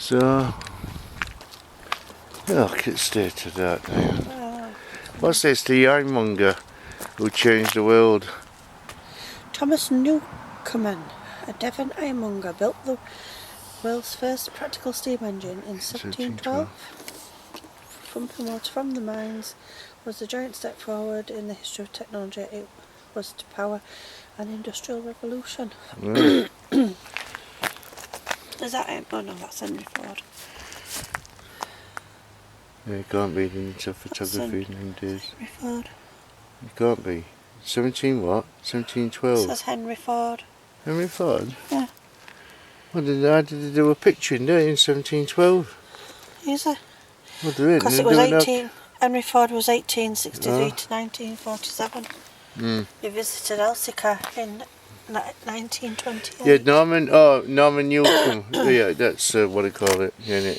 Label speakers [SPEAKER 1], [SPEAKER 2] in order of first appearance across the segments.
[SPEAKER 1] So, look at the state of that now. What's this? The ironmonger who changed the world.
[SPEAKER 2] Thomas Newcomen, a Devon ironmonger, built the world's first practical steam engine in 1712. From the mines was a giant step forward in the history of technology. It was to power an industrial revolution.
[SPEAKER 1] Mm.
[SPEAKER 2] Is that him? Oh no, that's Henry Ford.
[SPEAKER 1] Yeah, it can't be into photography nowadays.
[SPEAKER 2] Henry Ford.
[SPEAKER 1] It can't be. 17 what? 1712?
[SPEAKER 2] It says Henry Ford.
[SPEAKER 1] Henry Ford?
[SPEAKER 2] Yeah.
[SPEAKER 1] Well, how did they do a picture in there in 1712?
[SPEAKER 2] Is it?
[SPEAKER 1] Well, there is.
[SPEAKER 2] Because it was 18... Henry Ford was 1863 to 1947.
[SPEAKER 1] Mm.
[SPEAKER 2] He visited Elsecar in 1928.
[SPEAKER 1] Yeah, Norman Newcomen. Yeah, that's what I call it. Yeah,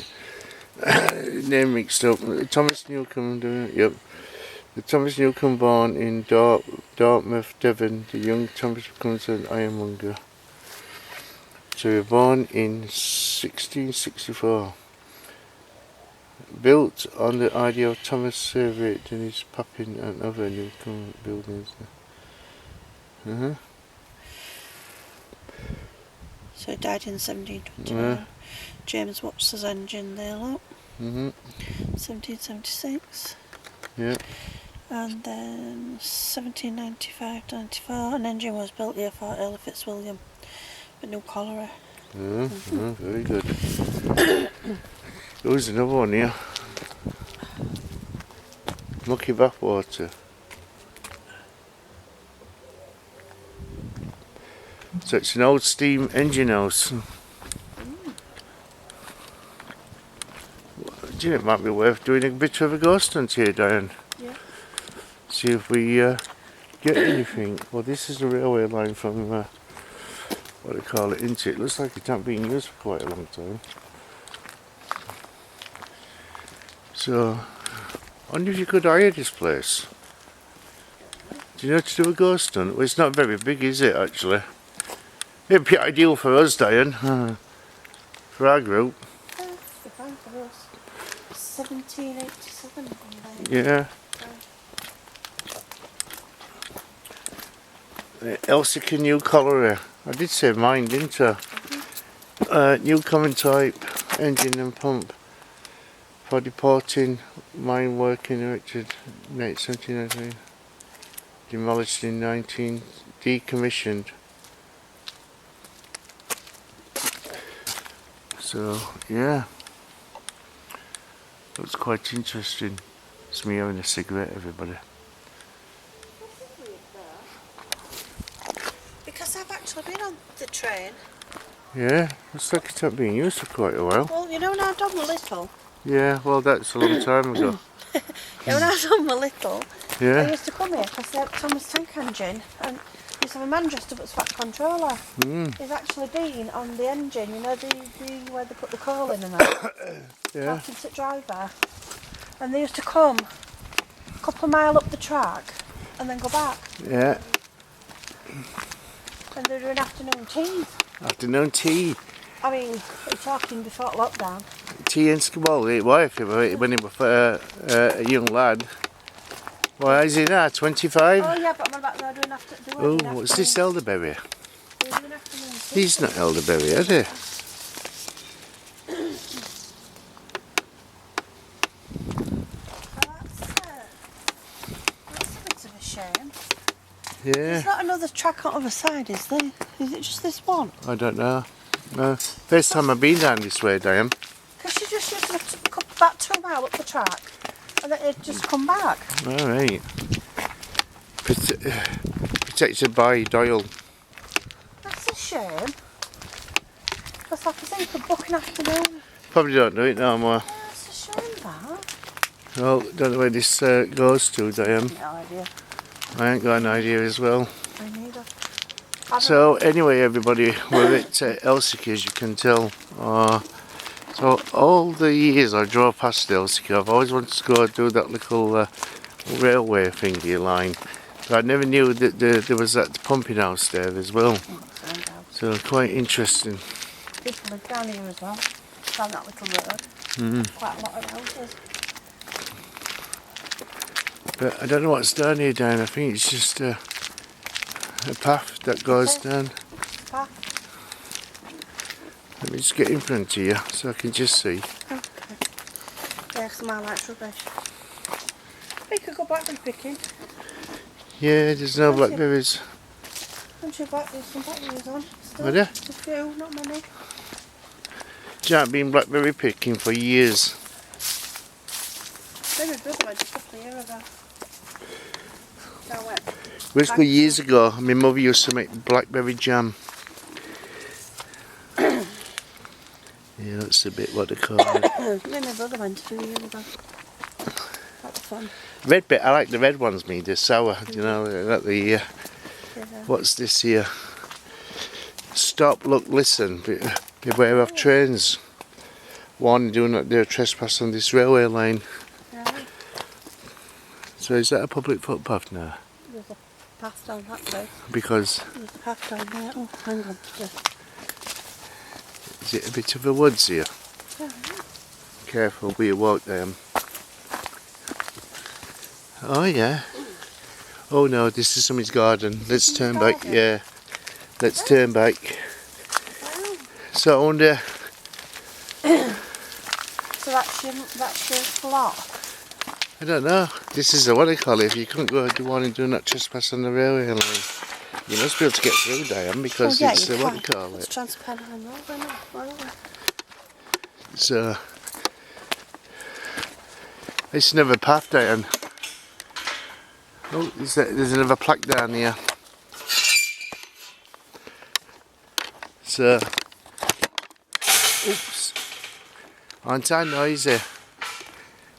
[SPEAKER 1] name mixed up. Thomas Newcomen, yep. The Thomas Newcomen born in Dartmouth, Devon. The young Thomas becomes an ironmonger. So he was born in 1664. Built on the idea of Thomas Surveyed in his Papin and other Newcomen buildings.
[SPEAKER 2] So he died in 1729. James Watts's engine there, look. 1776.
[SPEAKER 1] Yeah.
[SPEAKER 2] And then 1795-94, an engine was built here for Earl Fitzwilliam, with new colliery.
[SPEAKER 1] Very good. There was another one here. Mucky bathwater. So it's an old steam engine house. Do you know, it might be worth doing a bit of a ghost hunt here, Diane?
[SPEAKER 2] Yeah.
[SPEAKER 1] See if we get anything. Well, this is a railway line from what do they call it, isn't it? It looks like it's not being used for quite a long time. So, I wonder if you could hire this place. Do you know how to do a ghost hunt? Well, it's not very big, is it, actually? It'd be ideal for us, Diane. For our group.
[SPEAKER 2] It'd be fine for us. 1787.
[SPEAKER 1] Yeah. Elsecar new colliery. I did say mine, didn't I? Newcomen type engine and pump for deporting mine working erected 1793. Demolished in 19. Decommissioned. So yeah, looks quite interesting. It's me having a cigarette, everybody.
[SPEAKER 2] Because I've actually been on the train.
[SPEAKER 1] Yeah, looks like it's not being used for quite a while.
[SPEAKER 2] Well, you know when I was on my little.
[SPEAKER 1] Yeah, well that's a long time ago.
[SPEAKER 2] Yeah, when I was on my little, I
[SPEAKER 1] Yeah.
[SPEAKER 2] used to come here because they had Thomas Tank Engine, and there used to have a man dressed up as Fat Controller. He's actually been on the engine, you know, the where they put the coal in and that.
[SPEAKER 1] Yeah.
[SPEAKER 2] Talking to the driver. And they used to come a couple of miles up the track and then go back.
[SPEAKER 1] Yeah.
[SPEAKER 2] And they're doing afternoon tea.
[SPEAKER 1] Afternoon tea.
[SPEAKER 2] I mean, we're talking before lockdown.
[SPEAKER 1] Tea and Skibble, his wife, when he was a young lad. Why is he now? 25?
[SPEAKER 2] Oh yeah, but what about they're doing
[SPEAKER 1] Oh, what's this elderberry?
[SPEAKER 2] They're doing afternoon tea.
[SPEAKER 1] He's not elderberry, is he?
[SPEAKER 2] That's a bit of a shame.
[SPEAKER 1] Yeah.
[SPEAKER 2] There's not another track on the other side, is there? Is it just this one?
[SPEAKER 1] I don't know. No. First time I've been down this way, Diane.
[SPEAKER 2] Because she just used to come back 2 miles up the track and then it'd just come back.
[SPEAKER 1] Alright. Protected by Doyle.
[SPEAKER 2] That's a shame. Because like I say, you could book an afternoon.
[SPEAKER 1] Probably don't do it no more.
[SPEAKER 2] That's a shame, that.
[SPEAKER 1] Well, don't know where this goes to, Diane.
[SPEAKER 2] No idea.
[SPEAKER 1] I ain't got an idea as well.
[SPEAKER 2] I neither.
[SPEAKER 1] So anyway, everybody, we're at Elsecar, as you can tell. So all the years I drove past Elsecar, I've always wanted to go and do that little railway thingy line. But I never knew that there was that pumping house there as well. So quite interesting.
[SPEAKER 2] People live down here as well. down that little road. Quite a lot of houses.
[SPEAKER 1] But I don't know what's down here, Dan. I think it's just a path that goes down.
[SPEAKER 2] Path.
[SPEAKER 1] Let me just get in front of you so I can just see.
[SPEAKER 2] Okay. Yeah, smell like rubbish. We could go blackberry picking.
[SPEAKER 1] Yeah, there's no blackberries.
[SPEAKER 2] There's some blackberries on. Still.
[SPEAKER 1] Are there?
[SPEAKER 2] Just a few, not many.
[SPEAKER 1] I've been blackberry picking for years.
[SPEAKER 2] Maybe brother went just a couple of years ago.
[SPEAKER 1] Basically years ago, my mother used to make blackberry jam. Yeah, that's a bit what they call it.
[SPEAKER 2] Me and my brother went 2 years ago. That was fun.
[SPEAKER 1] Red bit, I like the red ones, me, they're sour, you know, like the, what's this here? Stop, look, listen, beware of trains. Warning, do not dare trespass on this railway line.
[SPEAKER 2] Right.
[SPEAKER 1] So is that a public footpath now?
[SPEAKER 2] There's a path down that place.
[SPEAKER 1] Because...
[SPEAKER 2] There's a path down there. Oh, hang on.
[SPEAKER 1] Is it a bit of a woods here?
[SPEAKER 2] Yeah.
[SPEAKER 1] Careful where you walk down. Oh yeah. Oh no, this is somebody's garden. Let's turn back. Yeah. Let's turn back.
[SPEAKER 2] Wow.
[SPEAKER 1] So I wonder...
[SPEAKER 2] So that's your plot?
[SPEAKER 1] I don't know. This is what I call it. If you couldn't go do one and do not trespass on the railway line, you must be able to get through, Diane, because it's what they call it.
[SPEAKER 2] It's Transpennine Road, isn't it?
[SPEAKER 1] So it's another path, Diane. Oh, there's another plaque down here. So, oops, aren't I noisy?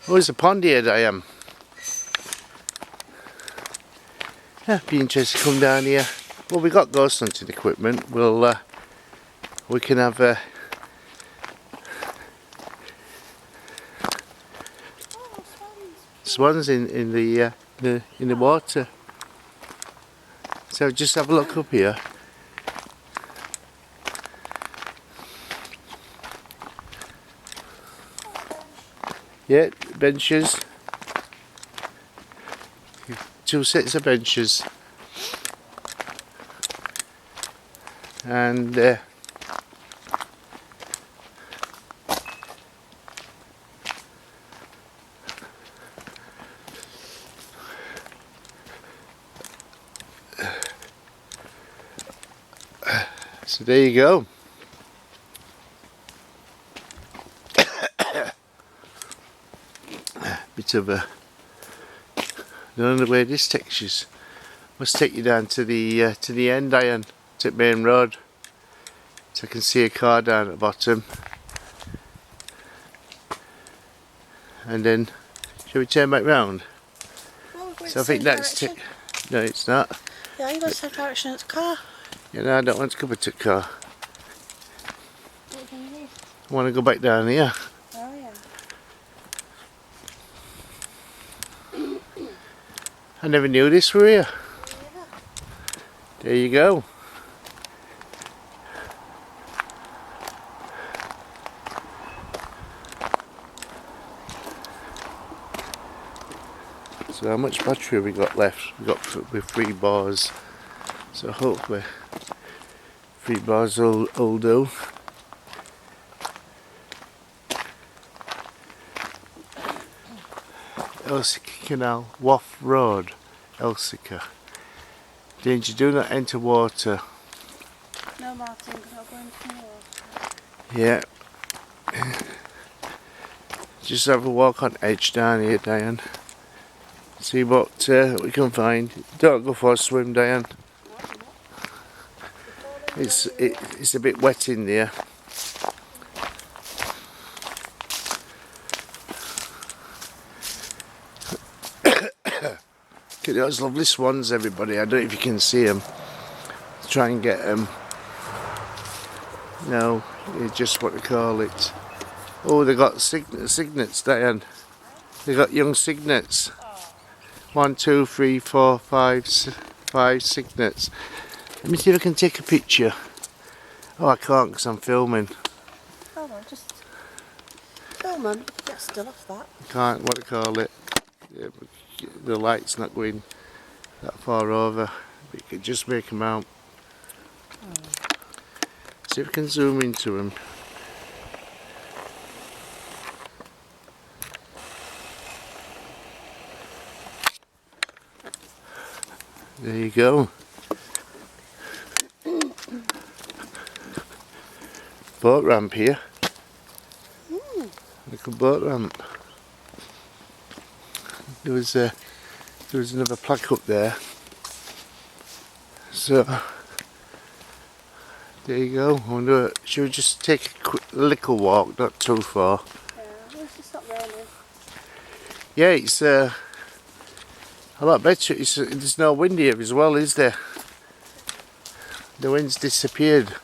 [SPEAKER 1] Oh, there's a pond here, Diane. Yeah, be interested to come down here. Well, we got ghost hunting equipment. We can have swans in the water. So just have a look up here. Yeah, benches. 2 sets of benches. And so there you go. Bit of a, I don't know where this takes you. Must take you down to the end, Diane, to the main road. So I can see a car down at the bottom. And then, shall we turn back round?
[SPEAKER 2] Oh,
[SPEAKER 1] So I think that's no, it's not.
[SPEAKER 2] Yeah, you got the same direction as the car.
[SPEAKER 1] Yeah, no, I don't want to go back to the car.
[SPEAKER 2] What do you need?
[SPEAKER 1] I want to go back down here.
[SPEAKER 2] Oh yeah.
[SPEAKER 1] I never knew this were here. There you go. So how much battery have we got left? We got with 3 bars. So hopefully 3 bars will do. Elsecar Canal, Waff Road, Elsecar. Danger, do not enter water.
[SPEAKER 2] No, Martin, because I'll go into the water.
[SPEAKER 1] Yeah. Just have a walk on edge down here, Diane. See what we can find. Don't go for a swim, Diane. It's a bit wet in there. Look at those lovely swans, everybody. I don't know if you can see them. Try and get them. No, it's just what they call it. Oh, they got cygnets, Diane. They got young cygnets. 1, 2, 3, 4, 5 cygnets. Let me see if I can take a picture. Oh, I can't because I'm filming.
[SPEAKER 2] Oh, well, just film them, you can get still off that.
[SPEAKER 1] Can't, what do you call it? Yeah, the light's not going that far over. We could just make them out. See if we can zoom into them. There you go. Boat ramp here. Little boat ramp. There was another plaque up there. So there you go. I wonder, should we just take a quick little walk, not too far?
[SPEAKER 2] Yeah, at least it's not raining.
[SPEAKER 1] Yeah, it's a lot better. There's no wind here as well, is there? The wind's disappeared.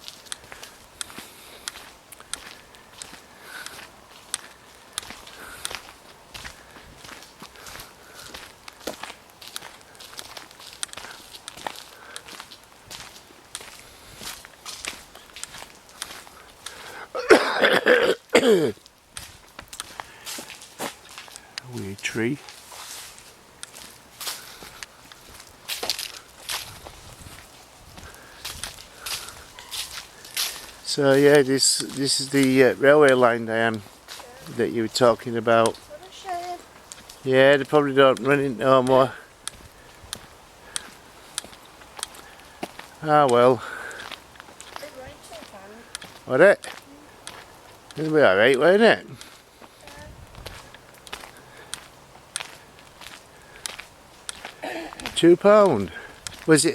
[SPEAKER 1] Weird tree. So yeah, this is the railway line, Diane, that you were talking about.
[SPEAKER 2] What a shame.
[SPEAKER 1] Yeah, they probably don't run it no more. Ah well.
[SPEAKER 2] It rained so far.
[SPEAKER 1] What it? It'll be alright, won't it? £2. Was it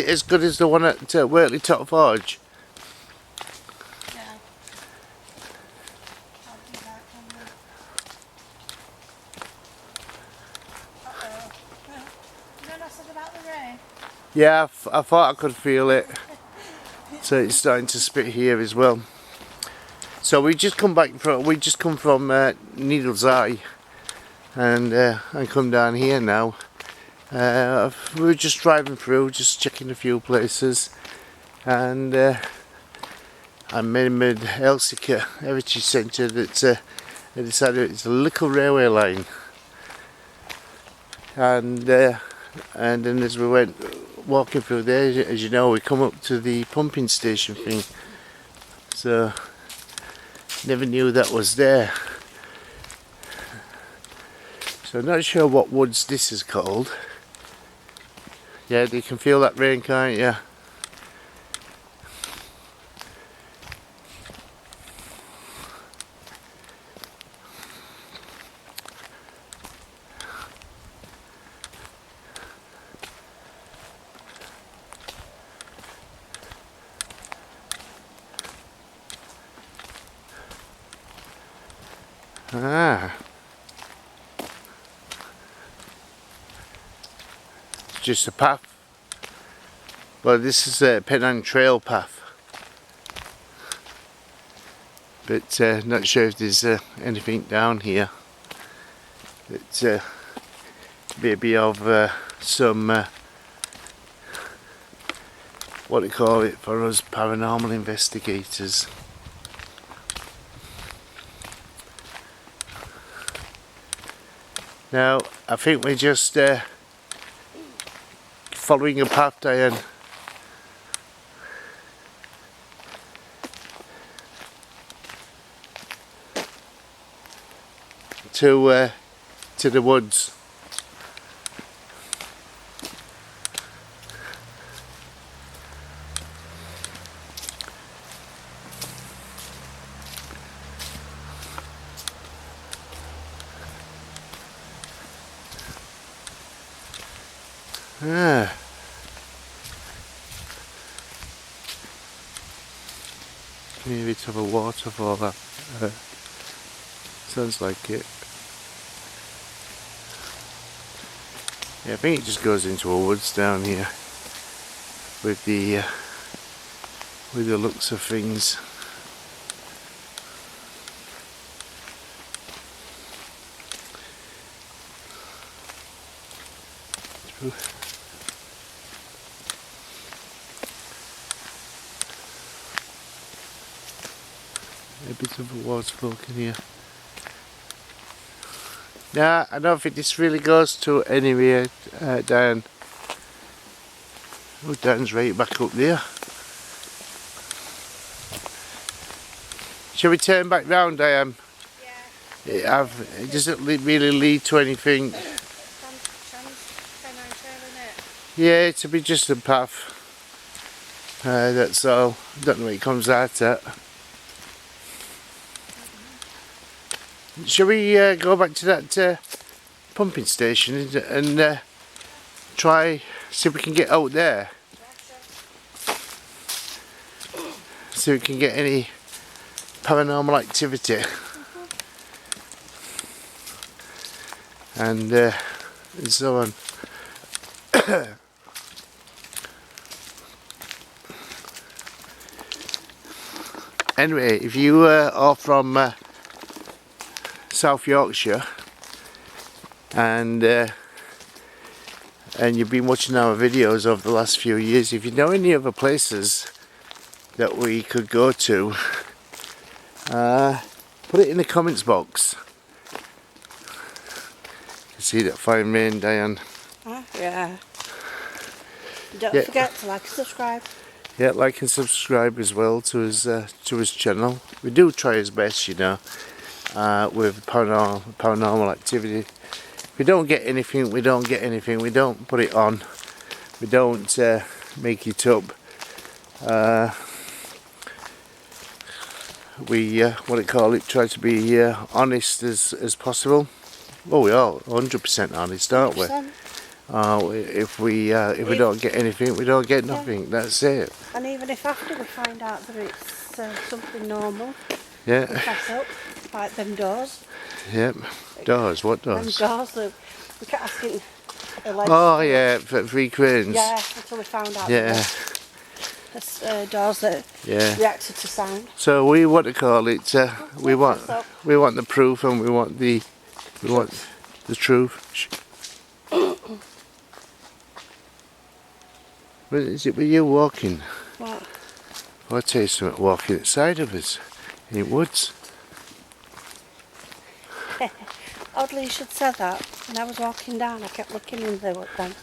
[SPEAKER 1] as good as the one at Wortley Top Forge?
[SPEAKER 2] Yeah. I'll do that, can we? Uh-oh. You know what I said about the rain?
[SPEAKER 1] Yeah, I thought I could feel it. So it's starting to spit here as well. So we just come from Needles Eye, and I come down here now. We were just driving through, just checking a few places, and I remembered Elsecar Heritage Centre that I decided it's a little railway line, and then as we went walking through there, as you know, we come up to the pumping station thing, so never knew that was there. So I'm not sure what woods this is called. Yeah, you can feel that rain, can't you? Ah. It's just a path. Well, this is a Penang Trail path. But not sure if there's anything down here that maybe of some what do you call it for us paranormal investigators. Now I think we're just following a path, Diane. To the woods. Ah. Maybe it's of a waterfall. Sounds like it. Yeah, I think it just goes into a woods down here with the looks of things. A bit of a waterfall in here. Nah, I don't think this really goes to anywhere, Diane. Oh, Diane's right back up there. Shall we turn back round, Diane?
[SPEAKER 2] Yeah.
[SPEAKER 1] It doesn't really lead to anything. Yeah, to be just a path. That's all. Don't know what it comes out at. Shall we go back to that pumping station and try see if we can get out there? See if we can get any paranormal activity. And so on. Anyway, if you are from South Yorkshire and you've been watching our videos over the last few years, if you know any other places that we could go to, put it in the comments box. You see that fine rain, Diane?
[SPEAKER 2] Yeah. Don't forget to like and subscribe.
[SPEAKER 1] Yeah, like and subscribe as well to his channel. We do try his best, you know, with paranormal activity. If we don't get anything, we don't get anything. We don't put it on. We don't make it up. We try to be honest as possible. Well, we are 100% honest, aren't we?
[SPEAKER 2] 100%.
[SPEAKER 1] If we don't get anything, we don't get nothing. Yeah. That's it.
[SPEAKER 2] And even if after we find out that it's something normal,
[SPEAKER 1] yeah,
[SPEAKER 2] we pass up, like them doors.
[SPEAKER 1] Yep. Doors. What doors?
[SPEAKER 2] Them doors that we kept asking.
[SPEAKER 1] Oh yeah, for free cranes.
[SPEAKER 2] Yeah, until we found out.
[SPEAKER 1] Yeah.
[SPEAKER 2] There's doors that reacted to sound.
[SPEAKER 1] So we want to call it. We want the proof, and we want the truth. But is it with you walking?
[SPEAKER 2] What?
[SPEAKER 1] I tell you something, walking outside of us in the woods.
[SPEAKER 2] Oddly you should say that. When I was walking down, I kept looking in there outside.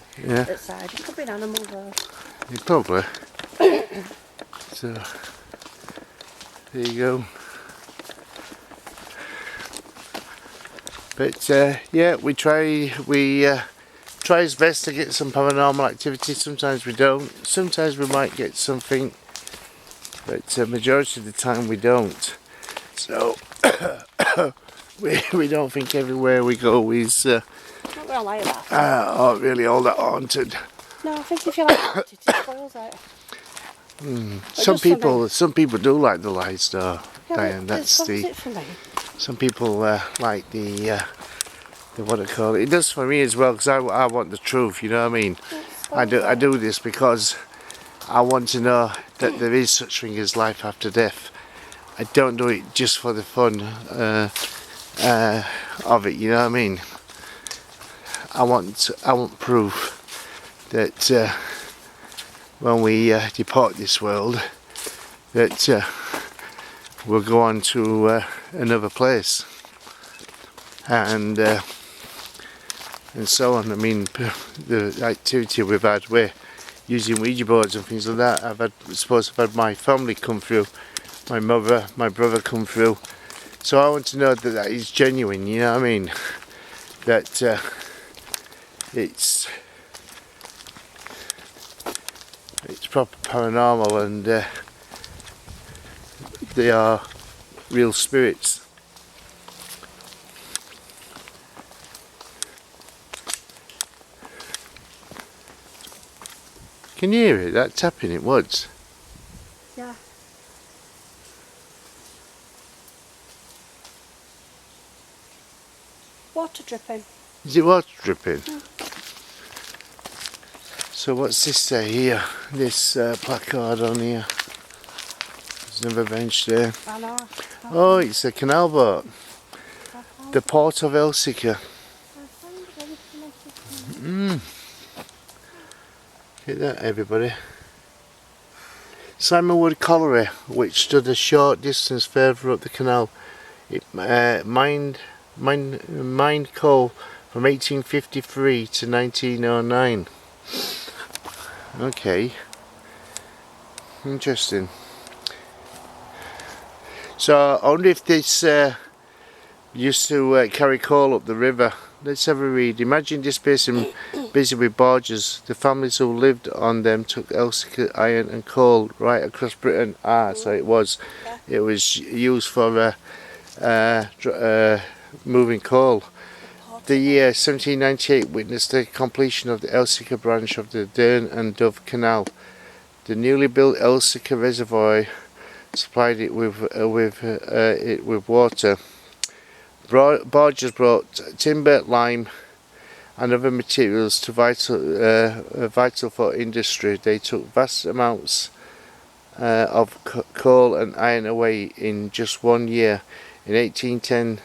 [SPEAKER 2] It could be an animal though.
[SPEAKER 1] Yeah, probably. So there you go. But yeah, we try his best to get some paranormal activity. Sometimes we don't. Sometimes we might get something, but majority of the time we don't. So we don't think everywhere we go is
[SPEAKER 2] not gonna lie about that.
[SPEAKER 1] really all that haunted.
[SPEAKER 2] No, I think if you like it, it spoils it.
[SPEAKER 1] Some people do like the lights though, Diane. That's
[SPEAKER 2] it for me.
[SPEAKER 1] Some people like the what I call it. It does for me as well, because I want the truth. You know what I mean? I do this because I want to know that there is such thing as life after death. I don't do it just for the fun of it. You know what I mean? I want proof that when we depart this world, that we'll go on to another place, and so on. I mean, the activity we've had, we're using Ouija boards and things like that. I've had my family come through, my mother, my brother come through. So I want to know that that is genuine. You know what I mean? That it's proper paranormal, and they are real spirits. Can you hear it? That tapping in woods?
[SPEAKER 2] Yeah. Water dripping.
[SPEAKER 1] Is it water dripping?
[SPEAKER 2] Yeah.
[SPEAKER 1] So what's this say here? This placard on here. There's another bench there.
[SPEAKER 2] I know.
[SPEAKER 1] Oh, it's a canal boat. The port of Elsecar. Look at that, everybody. Simon Wood Colliery, which stood a short distance further up the canal. It mined mined coal from 1853 to 1909. Okay, interesting. So I wonder if this used to carry coal up the river. Let's have a read. Imagine this person busy with barges. The families who lived on them took Elsecar iron and coal right across Britain. So it was used for moving coal. The year 1798 witnessed the completion of the Elsecar branch of the Dearne and Dove Canal. The newly built Elsecar Reservoir supplied it with water. Barges brought timber, lime and other materials to vital for industry. They took vast amounts of coal and iron away in just 1 year. In 1810,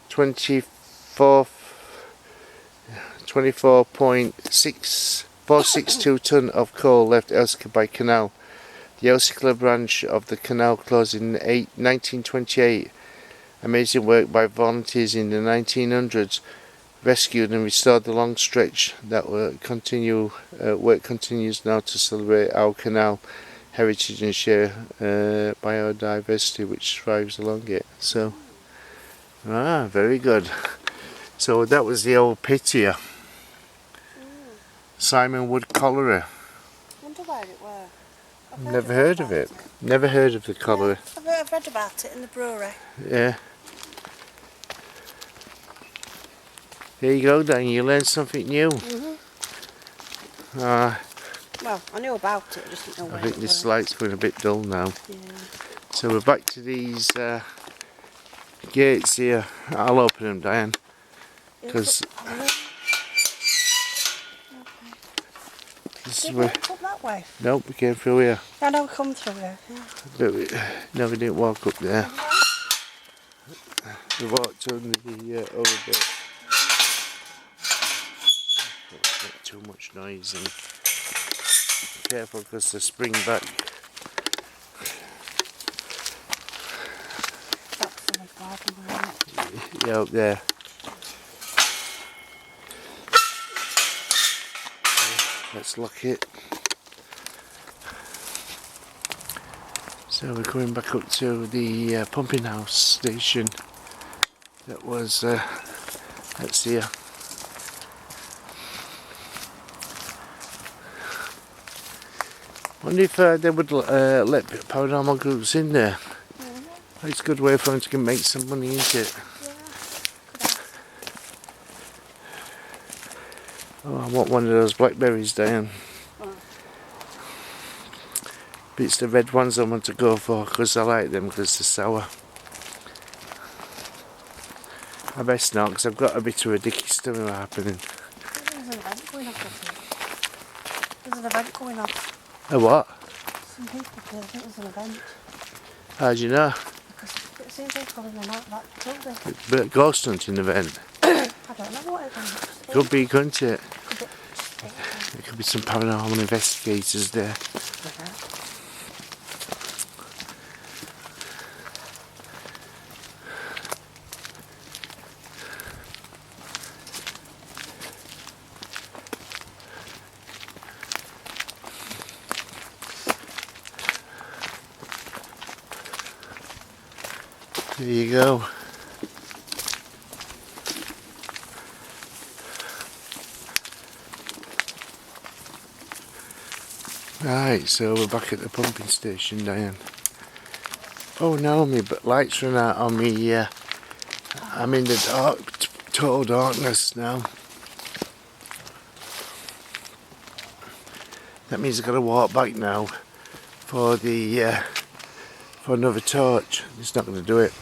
[SPEAKER 1] 24.462 tonne of coal left Elsecar by canal. The Elsecar branch of the canal closed in 1928. Amazing work by volunteers in the 1900s rescued and restored the long stretch that work continues now to celebrate our canal heritage and share biodiversity which thrives along it. So, very good. So that was the old pit here. Simon Wood Colliery.
[SPEAKER 2] I wonder where it were.
[SPEAKER 1] Never heard of it. Never heard of the colliery.
[SPEAKER 2] Yeah, I've read about it in the brewery.
[SPEAKER 1] Yeah. There you go, Dan. You learned something new.
[SPEAKER 2] Well, I knew about it, I just didn't know where
[SPEAKER 1] I think
[SPEAKER 2] it
[SPEAKER 1] this
[SPEAKER 2] was.
[SPEAKER 1] light's going a bit dull now.
[SPEAKER 2] Yeah.
[SPEAKER 1] So we're back to these gates here. I'll open them, Diane. Because this is where.
[SPEAKER 2] Up that way.
[SPEAKER 1] Nope, we came through here.
[SPEAKER 2] I know we come through here. Yeah.
[SPEAKER 1] But no, we didn't walk up there. We walked under the over bit. Don't make too much noise and careful because they spring back.
[SPEAKER 2] That's the garden, isn't it?
[SPEAKER 1] Yeah, up there. Let's lock it. So we're going back up to the pumping house station that was that's here. I wonder if they would let paranormal groups in there. It's a good way for them to make some money, isn't it? Oh, I want one of those blackberries, Diane. But it's the red ones I want to go for because I like them because they're sour. I best not because I've got a bit of a dicky stomach happening.
[SPEAKER 2] There's an event going off, I think. There's an event going off.
[SPEAKER 1] A what?
[SPEAKER 2] Some people here, I think there's an event.
[SPEAKER 1] How do you know?
[SPEAKER 2] Because it seems they're calling them out that building.
[SPEAKER 1] But a ghost hunting event.
[SPEAKER 2] I don't know what it is.
[SPEAKER 1] Could be, couldn't it? There could be some paranormal investigators there. There you go. Right, so we're back at the pumping station, Diane. Oh no, my lights run out on me. I'm in the dark, total darkness now. That means I've got to walk back now for the for another torch. It's not going to do it.